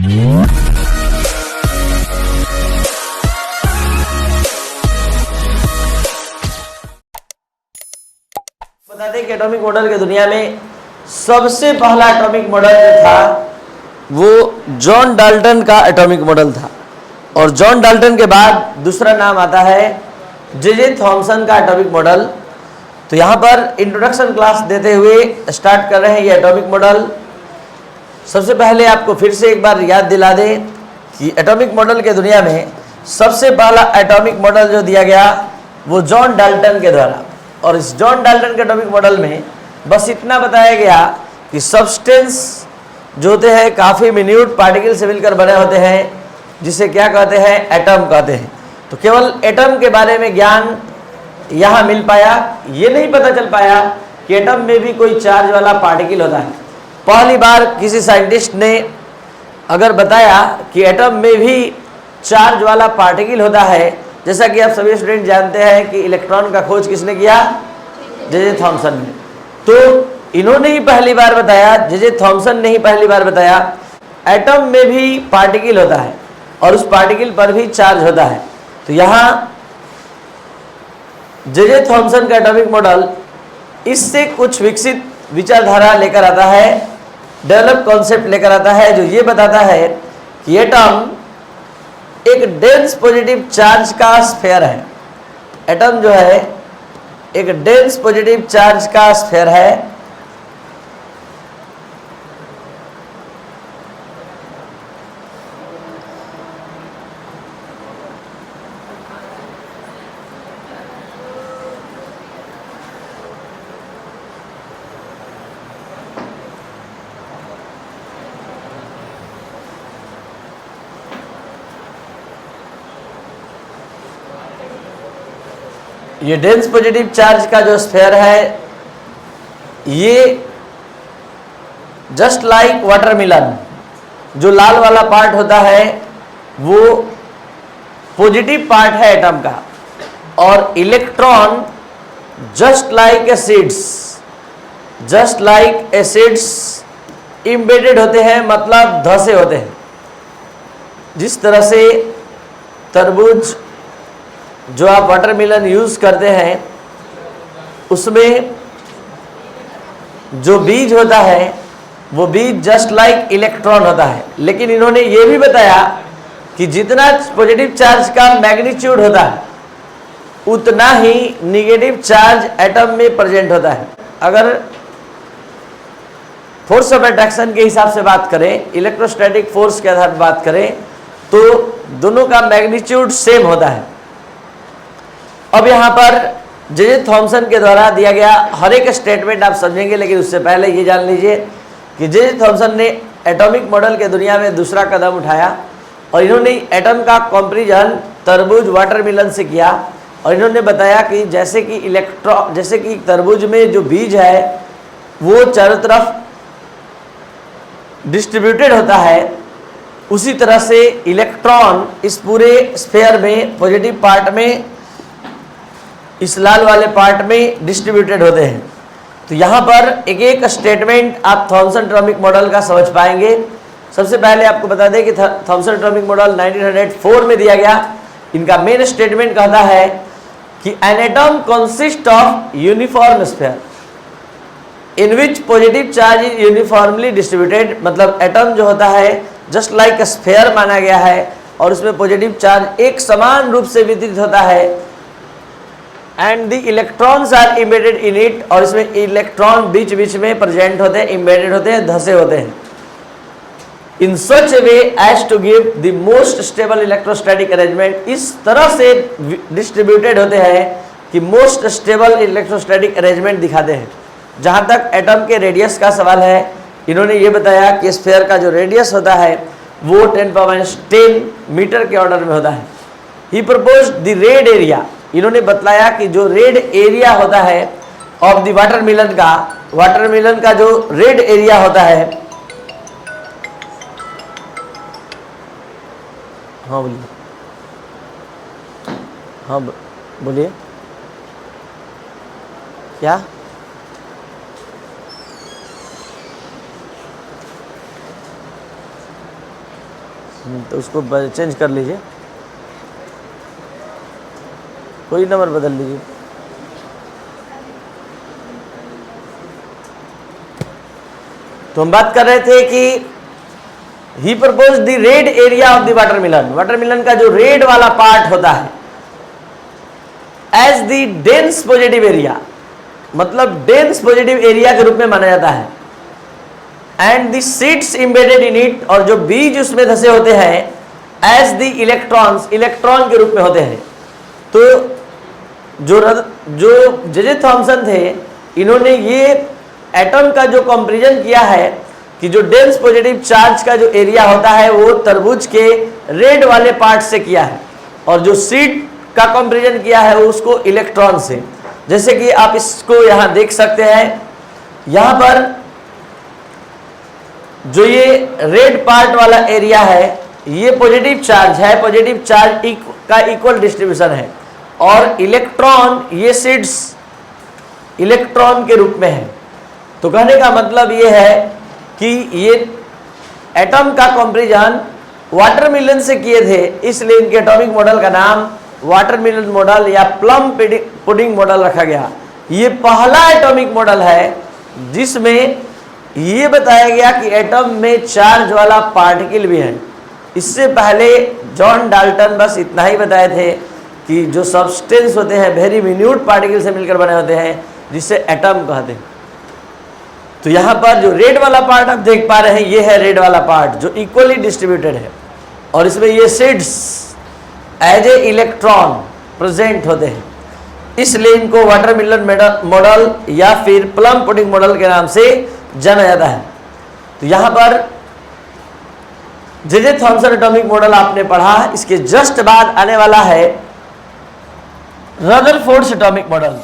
बता दें कि एटॉमिक मॉडल के दुनिया में सबसे पहला एटॉमिक मॉडल जो था वो जॉन डाल्टन का एटॉमिक मॉडल था, और जॉन डाल्टन के बाद दूसरा नाम आता है जे थॉमसन का एटॉमिक मॉडल। तो यहाँ पर इंट्रोडक्शन क्लास देते हुए स्टार्ट कर रहे हैं ये एटॉमिक मॉडल। सबसे पहले आपको फिर से एक बार याद दिला दें कि एटॉमिक मॉडल के दुनिया में सबसे पहला एटॉमिक मॉडल जो दिया गया वो जॉन डाल्टन के द्वारा, और इस जॉन डाल्टन के एटॉमिक मॉडल में बस इतना बताया गया कि सब्सटेंस जो होते हैं काफ़ी मिन्यूट पार्टिकल से मिलकर बने होते हैं, जिसे क्या कहते हैं, एटम कहते हैं। तो केवल एटम के बारे में ज्ञान यहाँ मिल पाया, ये नहीं पता चल पाया कि एटम में भी कोई चार्ज वाला पार्टिकल होता है। पहली बार किसी साइंटिस्ट ने अगर बताया कि एटम में भी चार्ज वाला पार्टिकल होता है, जैसा कि आप सभी स्टूडेंट जानते हैं कि इलेक्ट्रॉन का खोज किसने किया, जे थॉमसन ने। तो इन्होंने ही पहली बार बताया, जे थॉमसन ने ही पहली बार बताया एटम में भी पार्टिकल होता है और उस पार्टिकल पर भी चार्ज होता है। तो यहाँ जे थॉमसन का एटॉमिक मॉडल इससे कुछ विकसित विचारधारा लेकर आता है, डेवलप कॉन्सेप्ट लेकर आता है, जो ये बताता है कि एटम एक डेंस पॉजिटिव चार्ज का स्फीयर है। एटम जो है एक डेंस पॉजिटिव चार्ज का स्फीयर है। ये डेंस पॉजिटिव चार्ज का जो स्फीयर है, ये जस्ट लाइक वाटरमेलन, जो लाल वाला पार्ट होता है वो पॉजिटिव पार्ट है एटम का, और electron just like acids embedded होते हैं, मतलब धंसे होते हैं। जिस तरह से तरबूज जो आप वाटरमेलन यूज करते हैं उसमें जो बीज होता है वो बीज जस्ट लाइक इलेक्ट्रॉन होता है। लेकिन इन्होंने ये भी बताया कि जितना पॉजिटिव चार्ज का मैग्नीट्यूड होता है उतना ही निगेटिव चार्ज एटम में प्रेजेंट होता है। अगर फोर्स ऑफ अट्रैक्शन के हिसाब से बात करें, इलेक्ट्रोस्टैटिक फोर्स के आधार पर बात करें, तो दोनों का मैग्नीट्यूड सेम होता है। अब यहाँ पर जे थॉमसन के द्वारा दिया गया हर एक स्टेटमेंट आप समझेंगे, लेकिन उससे पहले ये जान लीजिए कि जे थॉमसन ने एटॉमिक मॉडल के दुनिया में दूसरा कदम उठाया, और इन्होंने एटम का कंपैरिजन तरबूज वाटरमेलन से किया। और इन्होंने बताया कि जैसे कि तरबूज में जो बीज है वो चारों तरफ डिस्ट्रीब्यूटेड होता है, उसी तरह से इलेक्ट्रॉन इस पूरे स्फीयर में पॉजिटिव पार्ट में, इस लाल वाले पार्ट में डिस्ट्रीब्यूटेड होते हैं। तो यहाँ पर एक एक स्टेटमेंट आप थॉमसन एटॉमिक मॉडल का समझ पाएंगे। सबसे पहले आपको बता दें कि थॉमसन एटॉमिक मॉडल 1904 में दिया गया। इनका मेन स्टेटमेंट कहता है कि an atom consist of uniform sphere in which positive charge is uniformly distributed. मतलब एटम जो होता है जस्ट लाइक स्फीयर माना गया है, और उसमें पॉजिटिव चार्ज एक समान रूप से वितरित होता है, and the electrons are embedded in it. और इसमें इलेक्ट्रॉन बीच बीच में प्रेजेंट होते हैं, इम्बेडेड होते हैं, धंसे होते हैं, in such a way as to give the most stable electrostatic arrangement. इस तरह से डिस्ट्रीब्यूटेड होते हैं कि मोस्ट स्टेबल इलेक्ट्रोस्टैटिक अरेंजमेंट दिखाते हैं। जहाँ तक एटम के रेडियस का सवाल है, इन्होंने ये बताया कि स्फीयर का जो रेडियस होता है वो 10⁻10 मीटर के ऑर्डर में होता है। ही प्रपोज्ड द रेड एरिया। इन्होंने बतलाया कि जो रेड एरिया होता है ऑफ द वाटरमेलन का जो रेड एरिया होता है, हाँ बोलिए, हाँ बोलिए, क्या तो उसको चेंज कर लीजिए, कोई नंबर बदल लीजिए। तो हम बात कर रहे थे कि he propose the red area of the watermelon. Watermelon का जो रेड वाला पार्ट होता है as the dense positive area, मतलब डेंस पॉजिटिव एरिया के रूप में माना जाता है। And the seeds embedded in it, और जो बीज उसमें धसे होते हैं एज द इलेक्ट्रॉन्स, इलेक्ट्रॉन के रूप में होते हैं। तो जो जे थॉमसन थे, इन्होंने ये एटम का जो कंपैरिजन किया है कि जो डेंस पॉजिटिव चार्ज का जो एरिया होता है वो तरबूज के रेड वाले पार्ट से किया है, और जो सीड का कंपैरिजन किया है वो उसको इलेक्ट्रॉन से। जैसे कि आप इसको यहां देख सकते हैं, यहां पर जो ये रेड पार्ट वाला एरिया है ये पॉजिटिव चार्ज है, पॉजिटिव चार्ज का इक्वल डिस्ट्रीब्यूशन है, और इलेक्ट्रॉन ये सीड्स इलेक्ट्रॉन के रूप में है। तो कहने का मतलब ये है कि ये एटम का कंपैरिजन वाटरमेलन से किए थे, इसलिए इनके एटॉमिक मॉडल का नाम वाटरमेलन मॉडल या प्लम पुडिंग मॉडल रखा गया। ये पहला एटॉमिक मॉडल है जिसमें ये बताया गया कि एटम में चार्ज वाला पार्टिकल भी है। इससे पहले जॉन डाल्टन बस इतना ही बताए थे कि जो सब्सटेंस होते हैं वेरी मिन्यूट पार्टिकल से मिलकर बने होते हैं, जिसे एटम कहते हैं। तो यहाँ पर जो रेड वाला पार्ट आप देख पा रहे हैं, ये है रेड वाला पार्ट जो इक्वली डिस्ट्रीब्यूटेड है, और इसमें ये seeds as a electron present होते हैं, इसलिए इनको वाटरमेलन मॉडल या फिर प्लम पुडिंग मॉडल के नाम से जाना जाता है। तो यहाँ पर जे थॉमसन एटॉमिक मॉडल आपने पढ़ा, इसके जस्ट बाद आने वाला है रदरफोर्ड्स एटॉमिक मॉडल।